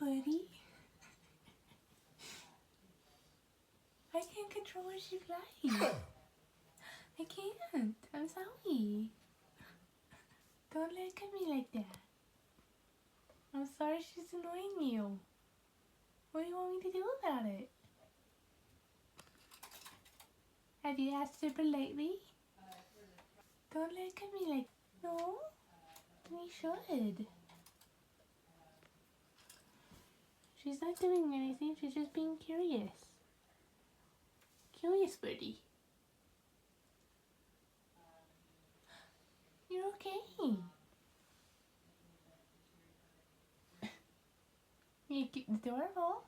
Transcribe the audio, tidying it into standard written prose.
buddy. I can't control where she flies. I can't. I'm sorry. Don't look at me like that. I'm sorry she's annoying you. What do you want me to do about it? Have you asked her politely? Don't look at me like... No? You should. She's not doing anything. She's just being curious. Curious birdie. You're okay. You keep the door off.